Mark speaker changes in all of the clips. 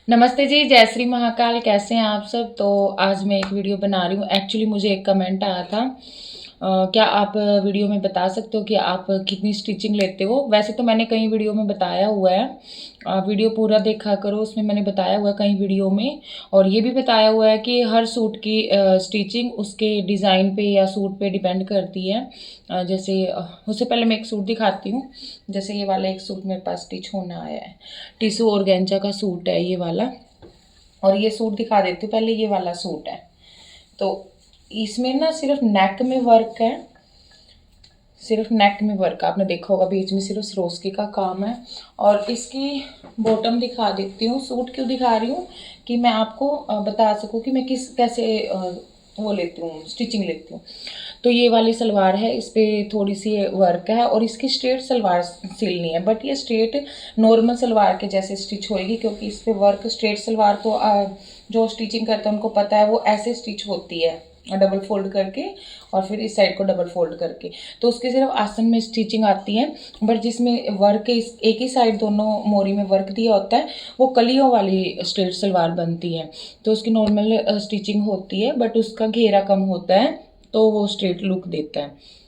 Speaker 1: नमस्ते जी, जय श्री महाकाल। कैसे हैं आप सब। तो आज मैं एक वीडियो बना रही हूँ। एक्चुअली मुझे एक कमेंट आया था, क्या आप वीडियो में बता सकते हो कि आप कितनी स्टिचिंग लेते हो। वैसे तो मैंने कई वीडियो में बताया हुआ है, वीडियो पूरा देखा करो, उसमें मैंने बताया हुआ है कई वीडियो में। और ये भी बताया हुआ है कि हर सूट की स्टिचिंग उसके डिज़ाइन पे या सूट पे डिपेंड करती है। जैसे उससे पहले मैं एक सूट दिखाती हूँ। जैसे ये वाला एक सूट मेरे पास स्टिच होना आया है, टिशू ऑर्गेन्जा का सूट है ये वाला। और ये सूट दिखा देती हूँ पहले। ये वाला सूट है, तो इसमें ना सिर्फ नेक में वर्क है, सिर्फ नेक में वर्क आपने देखा होगा, बीच में सिर्फ सरोस्की का काम है। और इसकी बॉटम दिखा देती हूँ। सूट क्यों दिखा रही हूँ कि मैं आपको बता सकूँ कि मैं कैसे वो लेती हूँ, स्टिचिंग लेती हूँ। तो ये वाली सलवार है, इस पर थोड़ी सी वर्क है और इसकी स्ट्रेट सलवार सिलनी है, बट ये स्ट्रेट नॉर्मल सलवार के जैसे स्टिच होएगी, क्योंकि इस पर वर्क स्ट्रेट सलवार तो जो स्टिचिंग करते हैं उनको पता है, वो ऐसे स्टिच होती है डबल फोल्ड करके और फिर इस साइड को डबल फोल्ड करके। तो उसके सिर्फ आसन में स्टिचिंग आती है, बट जिसमें वर्क इस एक ही साइड दोनों मोरी में वर्क दिया होता है वो कलियों वाली स्ट्रेट सलवार बनती है। तो उसकी नॉर्मल स्टिचिंग होती है, बट उसका घेरा कम होता है तो वो स्ट्रेट लुक देता है।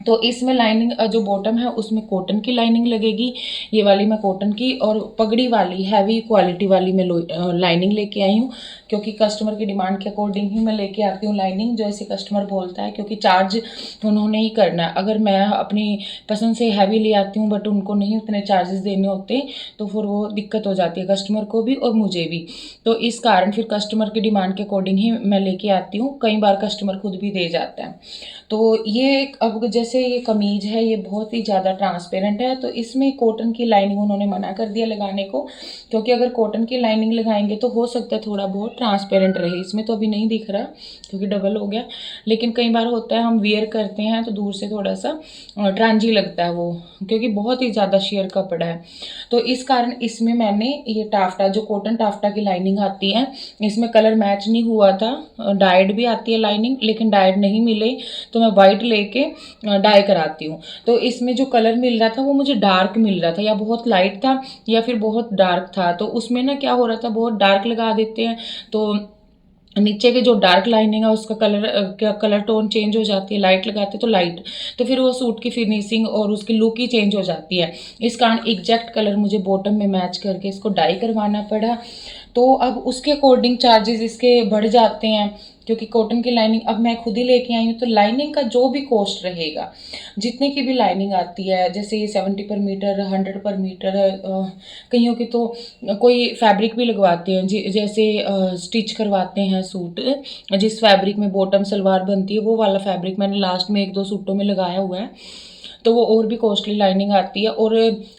Speaker 1: तो इसमें लाइनिंग जो बॉटम है उसमें कॉटन की लाइनिंग लगेगी। ये वाली मैं कॉटन की और पगड़ी वाली हैवी क्वालिटी वाली मैं लाइनिंग लेके आई हूँ, क्योंकि कस्टमर की डिमांड के अकॉर्डिंग ही मैं लेके आती हूँ लाइनिंग, जैसे कस्टमर बोलता है, क्योंकि चार्ज उन्होंने ही करना है। अगर मैं अपनी पसंद से हैवी ले आती हूँ बट उनको नहीं उतने चार्जेस देने होते तो फिर वो दिक्कत हो जाती है कस्टमर को भी और मुझे भी। तो इस कारण फिर कस्टमर की डिमांड के अकॉर्डिंग ही मैं लेके आती हूँ। कई बार कस्टमर खुद भी दे जाता है। तो ये अब जैसे ये कमीज है, ये बहुत ही ज़्यादा ट्रांसपेरेंट है, तो इसमें कॉटन की लाइनिंग उन्होंने मना कर दिया लगाने को, क्योंकि अगर कॉटन की लाइनिंग लगाएंगे तो हो सकता है थोड़ा बहुत ट्रांसपेरेंट रहे। इसमें तो अभी नहीं दिख रहा क्योंकि डबल हो गया, लेकिन कई बार होता है हम वियर करते हैं तो दूर से थोड़ा सा ट्रांजी लगता है वो, क्योंकि बहुत ही ज़्यादा शेयर कपड़ा है। तो इस कारण इसमें मैंने ये टाफ्टा, जो कॉटन टाफ्टा की लाइनिंग आती है, इसमें कलर मैच नहीं हुआ था। डाइड भी आती है लाइनिंग, लेकिन डाइड नहीं मिले तो मैं वाइट लेके डाई कराती हूँ। तो इसमें जो कलर मिल रहा था वो मुझे डार्क मिल रहा था, या बहुत लाइट था या फिर बहुत डार्क था। तो उसमें ना क्या हो रहा था, बहुत डार्क लगा देते हैं तो नीचे के जो डार्क लाइनिंग है उसका कलर टोन चेंज हो जाती है, लाइट लगाते तो लाइट, तो फिर वो सूट की फिनिशिंग और उसकी लुक ही चेंज हो जाती है। इस कारण एग्जैक्ट कलर मुझे बॉटम में मैच करके इसको डाई करवाना पड़ा। तो अब उसके अकॉर्डिंग चार्जेस इसके बढ़ जाते हैं, क्योंकि कॉटन की लाइनिंग अब मैं खुद ही लेके आई हूँ। तो लाइनिंग का जो भी कॉस्ट रहेगा, जितने की भी लाइनिंग आती है, जैसे ये 70 पर मीटर, 100 पर मीटर है, कईयों की तो कोई फैब्रिक भी लगवाते हैं, जैसे स्टिच करवाते हैं सूट, जिस फैब्रिक में बॉटम सलवार बनती है वो वाला फैब्रिक मैंने लास्ट में 1-2 सूटों में लगाया हुआ है। तो वो और भी कॉस्टली लाइनिंग आती है, और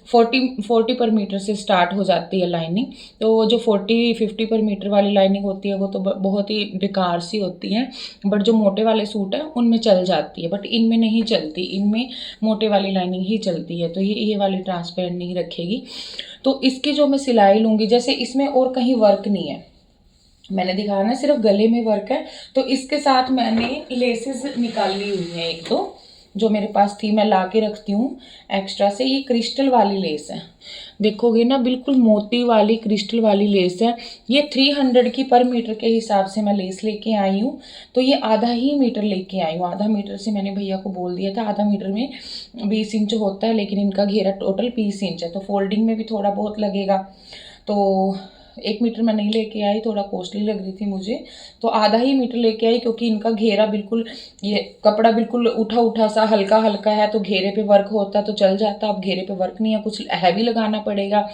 Speaker 1: 40 पर मीटर से स्टार्ट हो जाती है लाइनिंग। तो वो जो 40-50 पर मीटर वाली लाइनिंग होती है वो तो बहुत ही बेकार सी होती है, बट जो मोटे वाले सूट हैं उनमें चल जाती है, बट इनमें नहीं चलती, इनमें मोटे वाली लाइनिंग ही चलती है। तो ये वाली ट्रांसपेरेंट नहीं रखेगी। तो इसकी जो मैं सिलाई लूँगी, जैसे इसमें और कहीं वर्क नहीं है, मैंने दिखाया ना सिर्फ गले में वर्क है, तो इसके साथ मैंने लेसेस निकाली हुई हैं एक दो, जो मेरे पास थी, मैं ला के रखती हूँ एक्स्ट्रा से। ये क्रिस्टल वाली लेस है, देखोगे ना बिल्कुल मोती वाली क्रिस्टल वाली लेस है। ये 300 की पर मीटर के हिसाब से मैं लेस लेके आई हूँ। तो ये आधा ही मीटर लेके आई हूँ, आधा मीटर से मैंने भैया को बोल दिया था, आधा मीटर में 20 इंच होता है, लेकिन इनका घेरा टोटल 20 इंच है, तो फोल्डिंग में भी थोड़ा बहुत लगेगा। तो 1 मीटर मैं नहीं लेके आई, थोड़ा कॉस्टली लग रही थी मुझे, तो आधा ही मीटर लेके आई, क्योंकि इनका घेरा बिल्कुल, ये कपड़ा बिल्कुल उठा उठा सा हल्का हल्का है, तो घेरे पे वर्क होता तो चल जाता। अब घेरे पे वर्क नहीं है, कुछ हैवी लगाना पड़ेगा।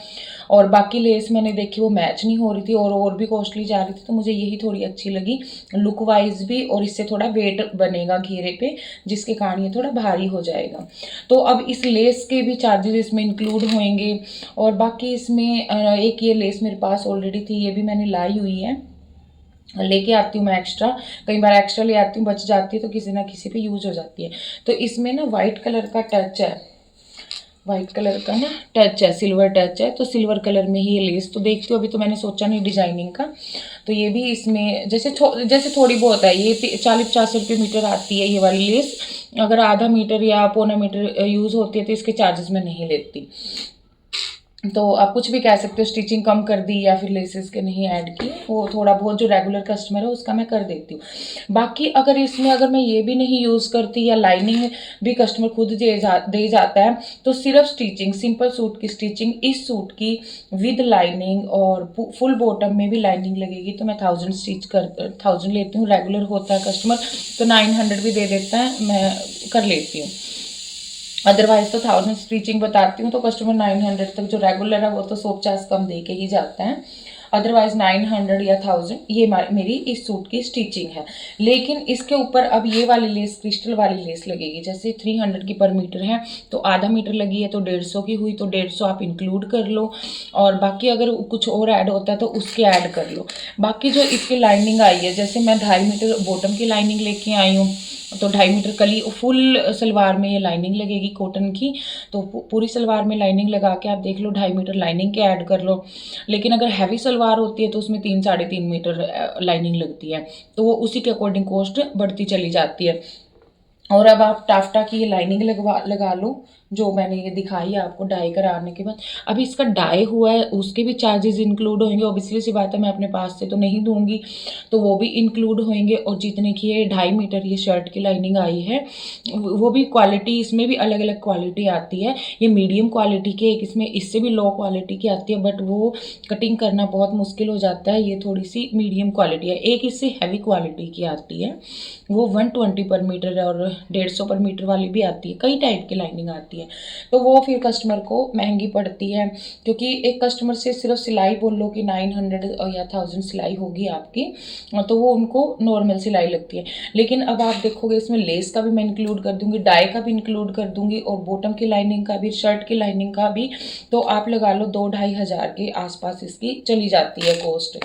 Speaker 1: और बाकी लेस मैंने देखी वो मैच नहीं हो रही थी और भी कॉस्टली जा रही थी, तो मुझे यही थोड़ी अच्छी लगी लुक वाइज भी, और इससे थोड़ा वेट बनेगा घेरे पे, जिसके कारण ये थोड़ा भारी हो जाएगा। तो अब इस लेस के भी चार्जेस इसमें इंक्लूड होंगे। और बाकी इसमें एक ये लेस मेरे पास ऑलरेडी थी, ये भी मैंने लाई हुई है, लेके आती हूँ मैं एक्स्ट्रा, कई बार एक्स्ट्रा ले आती हूँ, बच जाती है तो किसी ना किसी पे यूज हो जाती है। तो इसमें ना वाइट कलर का टच है, वाइट कलर का ना टच है, सिल्वर टच है, तो सिल्वर कलर में ही ये लेस तो देखती हूँ। अभी तो मैंने सोचा नहीं डिजाइनिंग का, तो ये भी इसमें जैसे थोड़ी बहुत है, ये 40-50 रुपये मीटर आती है ये वाली लेस। अगर आधा मीटर या पौना मीटर यूज़ होती है तो इसके चार्जेस मैं नहीं लेती। तो आप कुछ भी कह सकते हो, स्टिचिंग कम कर दी या फिर लेसेस के नहीं ऐड की, वो थोड़ा बहुत जो रेगुलर कस्टमर है उसका मैं कर देती हूँ। बाकी अगर इसमें अगर मैं ये भी नहीं यूज़ करती या लाइनिंग भी कस्टमर खुद दे जाता है, तो सिर्फ स्टिचिंग, सिंपल सूट की स्टिचिंग, इस सूट की विद लाइनिंग और फुल बॉटम में भी लाइनिंग लगेगी तो मैं 1000 लेती हूँ। रेगुलर होता है कस्टमर तो 900 भी दे देता है, मैं कर लेती हूँ। अदरवाइज तो 1000 स्टिचिंग बताती हूँ तो कस्टमर 900 तक जो रेगुलर है वो तो 150 कम दे के ही जाता है। अदरवाइज 900 या 1000 ये मेरी इस सूट की स्टिचिंग है। लेकिन इसके ऊपर अब ये वाली लेस, क्रिस्टल वाली लेस लगेगी। जैसे 300 की पर मीटर है तो आधा मीटर लगी है तो 150 की हुई, तो 150 आप इंक्लूड कर लो, और बाकी अगर कुछ और ऐड होता है तो उसके ऐड कर लो। बाकी जो इसकी लाइनिंग आई है, जैसे मैं 2.5 मीटर बॉटम की लाइनिंग लेके आई हूँ, तो 2.5 मीटर कली फुल सलवार में ये लाइनिंग लगेगी कॉटन की, तो पूरी सलवार में लाइनिंग लगा के आप देख लो 2.5 मीटर लाइनिंग के ऐड कर लो। लेकिन अगर हैवी सलवार होती है तो उसमें 3-3.5 मीटर लाइनिंग लगती है, तो वो उसी के अकॉर्डिंग कॉस्ट बढ़ती चली जाती है। और अब आप टाफ्टा की ये लाइनिंग लगा लो जो मैंने ये दिखाई है आपको डाई कराने के बाद। अभी इसका डाई हुआ है उसके भी चार्जेस इंक्लूड होंगे, ऑब्वियसली सी बात है मैं अपने पास से तो नहीं दूंगी, तो वो भी इंक्लूड होंगे। और जितने की ये 2.5 मीटर ये शर्ट की लाइनिंग आई है वो भी क्वालिटी, इसमें भी अलग अलग क्वालिटी आती है। ये मीडियम क्वालिटी की, एक इसमें इससे भी लो क्वालिटी की आती है, बट वो कटिंग करना बहुत मुश्किल हो जाता है। ये थोड़ी सी मीडियम क्वालिटी है। एक इससे हैवी क्वालिटी की आती है, वो 120 पर मीटर है, और 150 पर मीटर वाली भी आती है। कई टाइप की लाइनिंग आती है, तो वो फिर कस्टमर को महंगी पड़ती है, क्योंकि एक कस्टमर से सिर्फ सिलाई बोल लो कि 900 या 1000 सिलाई होगी आपकी, तो वो उनको नॉर्मल सिलाई लगती है। लेकिन अब आप देखोगे इसमें लेस का भी मैं इंक्लूड कर दूंगी, डाई का भी इंक्लूड कर दूंगी, और बॉटम की लाइनिंग का भी, शर्ट की लाइनिंग का भी, तो आप लगा लो 2-2.5 हज़ार के आसपास इसकी चली जाती है कॉस्ट।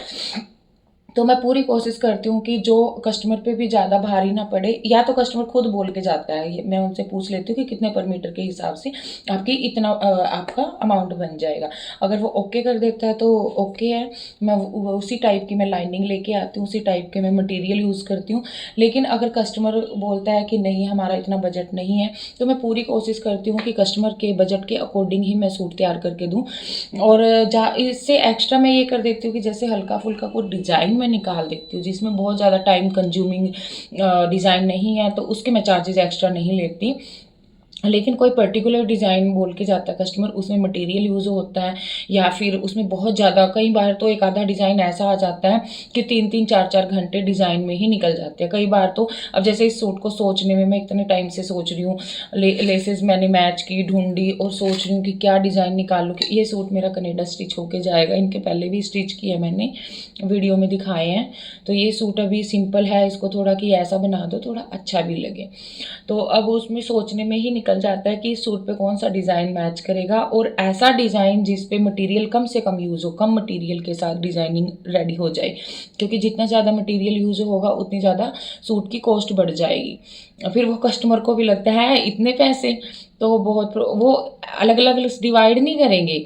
Speaker 1: तो मैं पूरी कोशिश करती हूँ कि जो कस्टमर पे भी ज़्यादा भारी ना पड़े, या तो कस्टमर खुद बोल के जाता है, मैं उनसे पूछ लेती हूँ कि कितने पर मीटर के हिसाब से आपकी इतना आपका अमाउंट बन जाएगा। अगर वो ओके कर देता है तो ओके है, मैं उसी टाइप की मैं लाइनिंग लेके आती हूँ, उसी टाइप के मैं मटेरियल यूज़ करती हूँ। लेकिन अगर कस्टमर बोलता है कि नहीं हमारा इतना बजट नहीं है, तो मैं पूरी कोशिश करती हूँ कि कस्टमर के बजट के अकॉर्डिंग ही मैं सूट तैयार करके दूँ। और इससे एक्स्ट्रा मैं ये कर देती हूँ कि जैसे हल्का फुल्का कोई डिज़ाइन मैं निकाल देती हूँ जिसमें बहुत ज़्यादा टाइम कंज्यूमिंग डिज़ाइन नहीं है, तो उसके मैं चार्जेस एक्स्ट्रा नहीं लेती। लेकिन कोई पर्टिकुलर डिज़ाइन बोल के जाता है कस्टमर, उसमें मटेरियल यूज़ होता है, या फिर उसमें बहुत ज़्यादा, कई बार तो एक आधा डिज़ाइन ऐसा आ जाता है कि 3-3 4-4 घंटे डिज़ाइन में ही निकल जाते हैं कई बार तो। अब जैसे इस सूट को सोचने में मैं इतने टाइम से सोच रही हूँ, लेसेस मैंने मैच की, ढूंढी, और सोच रही हूँ कि क्या डिज़ाइन निकालूँ कि ये सूट मेरा कनेडा स्टिच होके जाएगा। इनके पहले भी स्टिच किए मैंने, वीडियो में दिखाए हैं। तो ये सूट अभी सिंपल है, इसको थोड़ा कि ऐसा बना दो थोड़ा अच्छा भी लगे, तो अब उसमें सोचने में ही निकल जाता है कि इस सूट पे कौन सा डिज़ाइन मैच करेगा, और ऐसा डिज़ाइन जिस पे मटेरियल कम से कम यूज़ हो, कम मटेरियल के साथ डिज़ाइनिंग रेडी हो जाए, क्योंकि जितना ज़्यादा मटेरियल यूज़ होगा उतनी ज़्यादा सूट की कॉस्ट बढ़ जाएगी। फिर वो कस्टमर को भी लगता है इतने पैसे, तो वो अलग अलग डिवाइड नहीं करेंगे,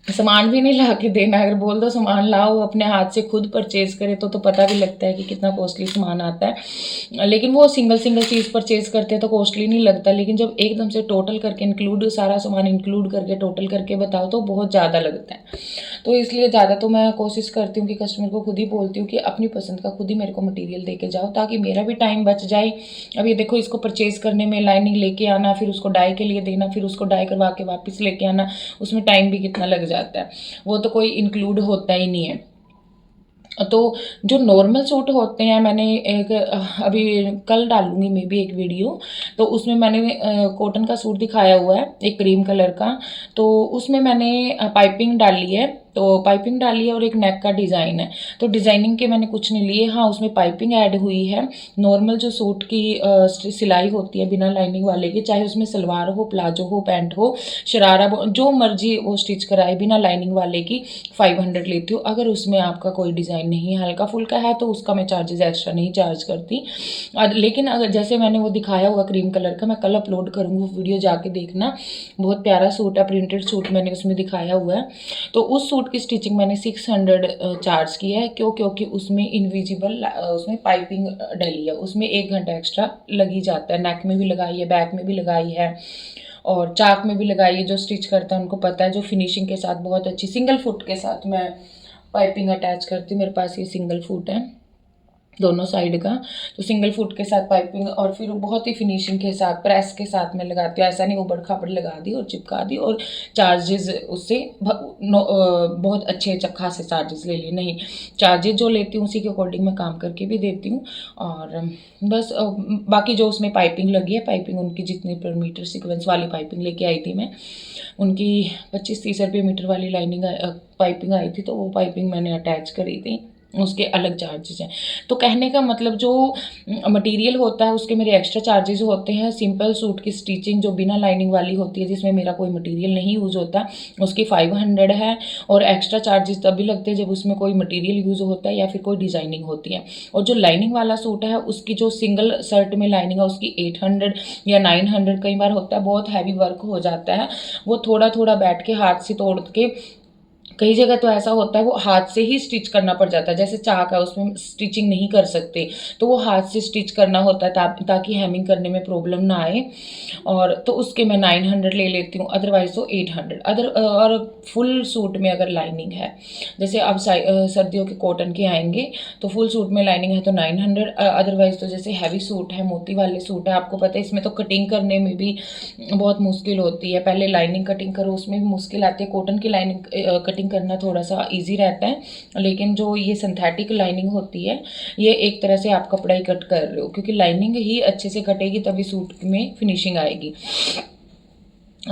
Speaker 1: सामान भी नहीं ला के देना। अगर बोल दो सामान लाओ, अपने हाथ से खुद परचेज करे तो पता भी लगता है कि कितना कॉस्टली सामान आता है। लेकिन वो सिंगल सिंगल चीज़ परचेज करते हैं तो कॉस्टली नहीं लगता, लेकिन जब एकदम से टोटल करके इंक्लूड, सारा सामान इंक्लूड करके टोटल करके बताओ तो बहुत ज़्यादा लगता है। तो इसलिए ज़्यादा तो मैं कोशिश करती हूँ कि कस्टमर को खुद ही बोलती हूँ कि अपनी पसंद का खुद ही मेरे को मटीरियल दे के जाओ, ताकि मेरा भी टाइम बच जाए। अब ये देखो, इसको परचेज करने में लाइनिंग लेके आना, फिर उसको डाई के लिए देना, फिर उसको डाई करवा के वापस लेके आना, उसमें टाइम भी कितना लग जाता है, वो तो कोई इंक्लूड होता ही नहीं है। तो जो नॉर्मल सूट होते हैं, मैंने एक अभी कल डालूंगी मैं भी एक वीडियो, तो उसमें मैंने कॉटन का सूट दिखाया हुआ है एक क्रीम कलर का, तो उसमें मैंने पाइपिंग डाली है, तो पाइपिंग डाली है और एक नेक का डिज़ाइन है। तो डिज़ाइनिंग के मैंने कुछ नहीं लिए, हाँ उसमें पाइपिंग ऐड हुई है। नॉर्मल जो सूट की सिलाई होती है बिना लाइनिंग वाले की, चाहे उसमें सलवार हो, प्लाजो हो, पैंट हो, शरारा हो, जो मर्जी वो स्टिच कराए, बिना लाइनिंग वाले की 500 लेती हूँ। अगर उसमें आपका कोई डिज़ाइन नहीं है, हल्का फुल्का है, तो उसका मैं चार्जेस एक्स्ट्रा नहीं चार्ज करती। लेकिन अगर जैसे मैंने वो दिखाया हुआ क्रीम कलर का, मैं कल अपलोड करूँगी वीडियो, जाके देखना, बहुत प्यारा सूट है, प्रिंटेड सूट मैंने उसमें दिखाया हुआ है। तो उस सूट की स्टिचिंग मैंने 600 चार्ज किया है, क्योंकि उसमें इनविजिबल उसमें पाइपिंग डली है, उसमें 1 घंटा एक्स्ट्रा लग ही जाता है। नेक में भी लगाई है, बैक में भी लगाई है, और चाक में भी लगाइए, जो स्टिच करता है उनको पता है। जो फिनिशिंग के साथ बहुत अच्छी सिंगल फुट के साथ मैं पाइपिंग अटैच करती हूँ। मेरे पास ये सिंगल फुट है दोनों साइड का, तो सिंगल फुट के साथ पाइपिंग, और फिर बहुत ही फिनिशिंग के साथ प्रेस के साथ मैं लगाती हूँ। ऐसा नहीं उबड़ खाबड़ लगा दी और चिपका दी और चार्जेस उससे बहुत अच्छे खासे चार्जेस ले लिए, नहीं, चार्जेस जो लेती हूँ उसी के अकॉर्डिंग मैं काम करके भी देती हूँ। और बस बाकी जो उसमें पाइपिंग लगी है, पाइपिंग उनकी जितनी पर मीटर सीक्वेंस वाली पाइपिंग लेके आई थी मैं, उनकी 25-30 रुपये मीटर वाली लाइनिंग पाइपिंग आई थी, तो वो पाइपिंग मैंने अटैच करी थी, उसके अलग चार्जेस हैं। तो कहने का मतलब जो मटेरियल होता है उसके मेरे एक्स्ट्रा चार्जेस होते हैं। सिंपल सूट की स्टिचिंग जो बिना लाइनिंग वाली होती है, जिसमें मेरा कोई मटेरियल नहीं यूज़ होता, उसकी 500 है। और एक्स्ट्रा चार्जेस तभी लगते हैं जब उसमें कोई मटेरियल यूज़ होता है या फिर कोई डिज़ाइनिंग होती है। और जो लाइनिंग वाला सूट है उसकी जो सिंगल शर्ट में लाइनिंग है उसकी 800 या 900 कई बार होता है। बहुत हैवी वर्क हो जाता है, वो थोड़ा थोड़ा बैठ के हाथ से तोड़ के, कई जगह तो ऐसा होता है वो हाथ से ही स्टिच करना पड़ जाता है। जैसे चाक है उसमें स्टिचिंग नहीं कर सकते, तो वो हाथ से स्टिच करना होता है ताकि हेमिंग करने में प्रॉब्लम ना आए। और तो उसके मैं 900 ले लेती हूँ, अदरवाइज तो 800। और फुल सूट में अगर लाइनिंग है, जैसे अब सर्दियों के कॉटन के आएंगे तो फुल सूट में लाइनिंग है तो 900। अदरवाइज तो जैसे हैवी सूट है, मोती वाले सूट है, आपको पता है इसमें तो कटिंग करने में भी बहुत मुश्किल होती है। पहले लाइनिंग कटिंग करो, उसमें भी मुश्किल आती है। कॉटन की लाइनिंग कटिंग करना थोड़ा सा इजी रहता है, लेकिन जो ये सिंथेटिक लाइनिंग होती है, ये एक तरह से आप कपड़ा ही कट कर रहे हो, क्योंकि लाइनिंग ही अच्छे से कटेगी तभी सूट में फिनिशिंग आएगी।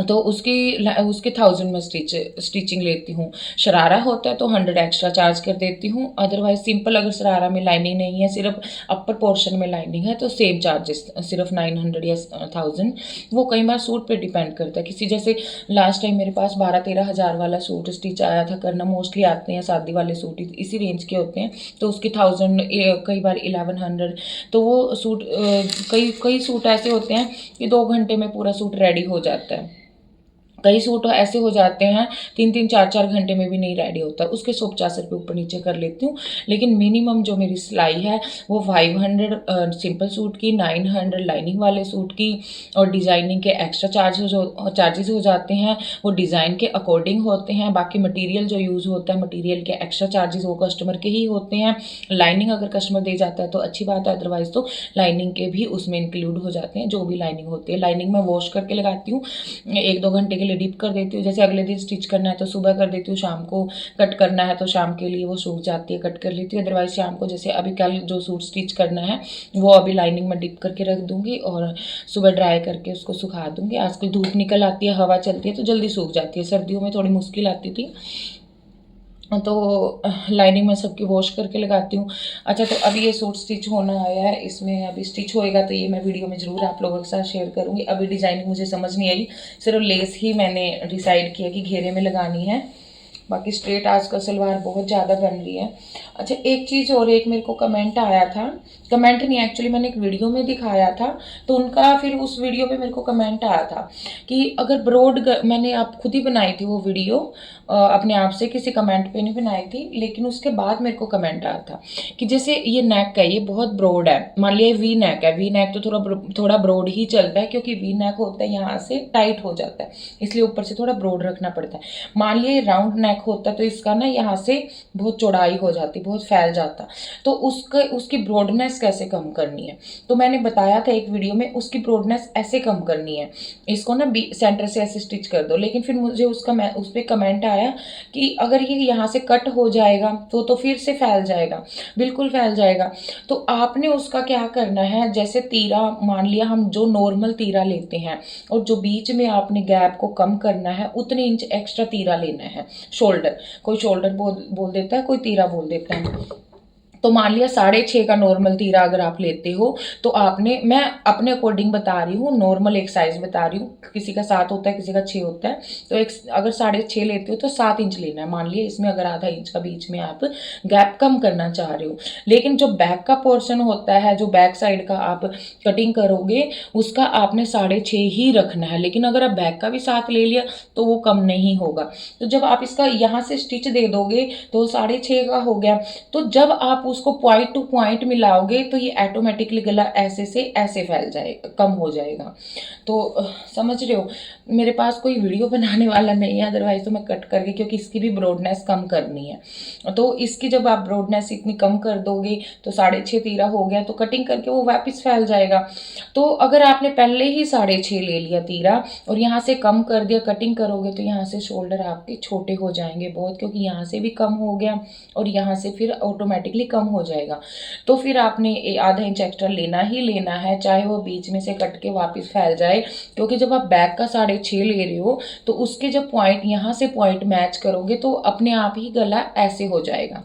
Speaker 1: तो उसके 1000 में स्टिचिंग लेती हूँ। शरारा होता है तो 100 एक्स्ट्रा चार्ज कर देती हूँ। अदरवाइज सिंपल अगर शरारा में लाइनिंग नहीं है, सिर्फ अपर पोर्शन में लाइनिंग है, तो सेम चार्जेस सिर्फ 900 या 1000। वो कई बार सूट पे डिपेंड करता है। किसी जैसे लास्ट टाइम मेरे पास 12-13 हज़ार वाला सूट स्टिच आया था करना, मोस्टली आते हैं शादी वाले सूट इसी रेंज के होते हैं, तो उसके 1000, कई बार 1100। तो वो सूट कई सूट ऐसे होते हैं कि 2 घंटे में पूरा सूट रेडी हो जाता है। कई सूट ऐसे हो जाते हैं 3-3, 4-4 घंटे में भी नहीं रेडी होता, उसके 150 रुपये ऊपर नीचे कर लेती हूँ। लेकिन मिनिमम जो मेरी सिलाई है वो 500 सिंपल सूट की, 900 लाइनिंग वाले सूट की, और डिज़ाइनिंग के एक्स्ट्रा चार्जेस हो जाते हैं, वो डिज़ाइन के अकॉर्डिंग होते हैं। बाकी मटीरियल जो यूज़ होता है, मटीरियल के एक्स्ट्रा चार्जेस वो कस्टमर के ही होते हैं। लाइनिंग अगर कस्टमर दे जाता है तो अच्छी बात है, अदरवाइज़ तो लाइनिंग के भी उसमें इंक्लूड हो जाते हैं, जो भी लाइनिंग होती है। लाइनिंग मैं वॉश करके लगाती हूँ, 1-2 घंटे के लिए डीप कर देती हूँ। जैसे अगले दिन स्टिच करना है तो सुबह कर देती हूँ, शाम को कट करना है तो शाम के लिए वो सूख जाती है, कट कर लेती हूँ। अदरवाइज शाम को, जैसे अभी कल जो सूट स्टिच करना है वो अभी लाइनिंग में डिप करके रख दूँगी और सुबह ड्राई करके उसको सुखा दूँगी। आजकल धूप निकल आती है, हवा चलती है तो जल्दी सूख जाती है। सर्दियों में थोड़ी मुश्किल आती थी, तो लाइनिंग में सबकी वॉश करके लगाती हूँ। अच्छा, तो अभी ये सूट स्टिच होना आया है, इसमें अभी स्टिच होएगा तो ये मैं वीडियो में ज़रूर आप लोगों के साथ शेयर करूँगी। अभी डिज़ाइनिंग मुझे समझ नहीं आई, सिर्फ लेस ही मैंने डिसाइड किया कि घेरे में लगानी है, बाकी स्ट्रेट आजकल सलवार बहुत ज़्यादा बन रही है। अच्छा, एक चीज़ और, एक मेरे को कमेंट आया था, कमेंट नहीं एक्चुअली मैंने एक वीडियो में दिखाया था, तो उनका फिर उस वीडियो पे मेरे को कमेंट आया था कि अगर ब्रॉड, मैंने आप खुद ही बनाई थी वो वीडियो अपने आप से, किसी कमेंट पे नहीं बनाई थी, लेकिन उसके बाद मेरे को कमेंट आया था कि जैसे ये नेक है, ये बहुत ब्रॉड है, मान लिया वी नेक है, वी नेक तो थोड़ा ब्रॉड ही चलता है, क्योंकि वी नेक होता है यहाँ से टाइट हो जाता है, इसलिए ऊपर से थोड़ा ब्रॉड रखना पड़ता है। मान लिया राउंड नेक होता तो इसका ना यहाँ से बहुत चौड़ाई हो जाती, बहुत फैल जाता, तो उसकी ब्रॉडनेस कैसे कम करनी है, तो मैंने बताया था एक वीडियो में, उसकी ब्रॉडनेस ऐसे कम करनी है, इसको ना सेंटर से ऐसे स्टिच कर दो। लेकिन फिर मुझे उस पर कमेंट आया कि अगर ये यहाँ से कट हो जाएगा तो फिर से फैल जाएगा, बिल्कुल फैल जाएगा। तो आपने उसका क्या करना है, जैसे तीरा, मान लिया हम जो नॉर्मल तीरा लेते हैं और जो बीच में आपने गैप को कम करना है उतने इंच एक्स्ट्रा तीरा लेना है। शोल्डर, कोई शोल्डर बोल देता है, कोई तीरा बोल देता है। तो मान लिया 6.5 का नॉर्मल तीरा अगर आप लेते हो तो आपने, मैं अपने अकॉर्डिंग बता रही हूँ, नॉर्मल एक साइज बता रही हूँ, किसी का 7 होता है, किसी का 6 होता है, तो अगर 6.5 लेते हो तो 7 इंच लेना है। मान लिया इसमें अगर आधा इंच का बीच में आप गैप कम करना चाह रहे हो, लेकिन जो बैक का पोर्शन होता है, जो बैक साइड का आप कटिंग करोगे उसका आपने 6.5 ही रखना है। लेकिन अगर आप बैक का भी 7 ले लिया तो वो कम नहीं होगा। तो जब आप इसका यहाँ से स्टिच दे दोगे तो 6.5 का हो गया, तो जब आप उसको पॉइंट टू पॉइंट मिलाओगे तो ये ऑटोमेटिकली गला ऐसे से ऐसे फैल जाएगा, कम हो जाएगा। तो समझ रहे हो, मेरे पास कोई वीडियो बनाने वाला नहीं है, अदरवाइज तो मैं कट करके, क्योंकि इसकी भी ब्रॉडनेस कम करनी है। तो इसकी जब आप ब्रॉडनेस इतनी कम कर दोगे तो 6.5 तीरा हो गया, तो कटिंग करके वो वापस फैल जाएगा। तो अगर आपने पहले ही 6.5 ले लिया तीरा और यहाँ से कम कर दिया, कटिंग करोगे तो यहाँ से शोल्डर आपके छोटे हो जाएंगे बहुत, क्योंकि यहाँ से भी कम हो गया और यहाँ से फिर ऑटोमेटिकली कम हो जाएगा। तो फिर आपने आधा इंच एक्स्ट्रा लेना ही लेना है, चाहे वो बीच में से कट के वापस फैल जाए। क्योंकि जब आप बैक का 6.5 ले रहे हो तो उसके जब पॉइंट यहाँ से पॉइंट मैच करोगे तो अपने आप ही गला ऐसे हो जाएगा,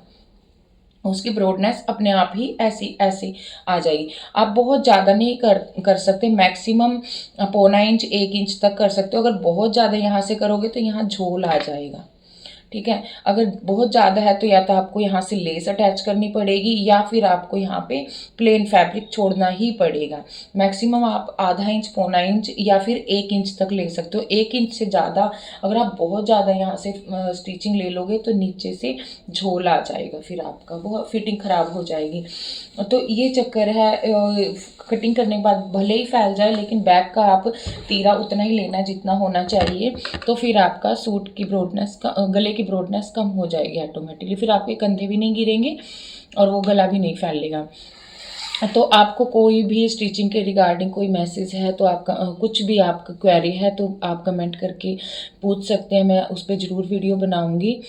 Speaker 1: उसकी ब्रॉडनेस अपने आप ही ऐसी ऐसी आ जाएगी। आप बहुत ज़्यादा नहीं कर सकते, मैक्सिमम 0.25 इंच 1 इंच तक कर सकते हो। अगर बहुत ज़्यादा यहाँ से करोगे तो यहाँ झोल आ जाएगा, ठीक है। अगर बहुत ज़्यादा है तो या तो आपको यहाँ से लेस अटैच करनी पड़ेगी या फिर आपको यहाँ पे प्लेन फैब्रिक छोड़ना ही पड़ेगा। मैक्सिमम आप आधा इंच 0.25 इंच या फिर 1 इंच तक ले सकते हो। 1 इंच से ज़्यादा अगर आप बहुत ज़्यादा यहाँ से स्टिचिंग ले लोगे तो नीचे से झोल आ जाएगा, फिर आपका बहुत फिटिंग ख़राब हो जाएगी। तो ये चक्कर है, कटिंग करने के बाद भले ही फैल जाए लेकिन बैक का आप तीरा उतना ही लेना जितना होना चाहिए। तो फिर आपका सूट की ब्रॉडनेस का, गले की ब्रॉडनेस कम हो जाएगी ऑटोमेटिकली, फिर आपके कंधे भी नहीं गिरेंगे और वो गला भी नहीं फैलेगा। तो आपको कोई भी स्टिचिंग के रिगार्डिंग कोई मैसेज है तो आपका कुछ भी आपका क्वेरी है तो आप कमेंट करके पूछ सकते हैं, मैं उस पर ज़रूर वीडियो बनाऊंगी।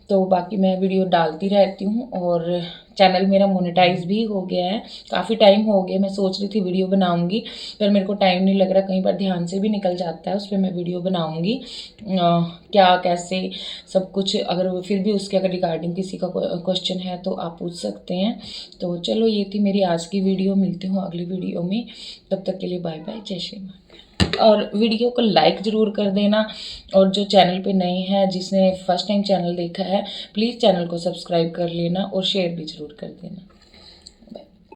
Speaker 1: तो बाकी मैं वीडियो डालती रहती हूँ और चैनल मेरा मोनेटाइज भी हो गया है, काफ़ी टाइम हो गया। मैं सोच रही थी वीडियो बनाऊंगी पर मेरे को टाइम नहीं लग रहा, कई बार ध्यान से भी निकल जाता है। उस पर मैं वीडियो बनाऊंगी क्या कैसे सब कुछ। अगर फिर भी उसके अगर रिगार्डिंग किसी का क्वेश्चन है तो आप पूछ सकते हैं। तो चलो ये थी मेरी आज की वीडियो, मिलती हूँ अगली वीडियो में, तब तक के लिए बाय बाय, जय श्री राम। और वीडियो को लाइक ज़रूर कर देना, और जो चैनल पे नए हैं, जिसने फर्स्ट टाइम चैनल देखा है, प्लीज़ चैनल को सब्सक्राइब कर लेना और शेयर भी ज़रूर कर देना।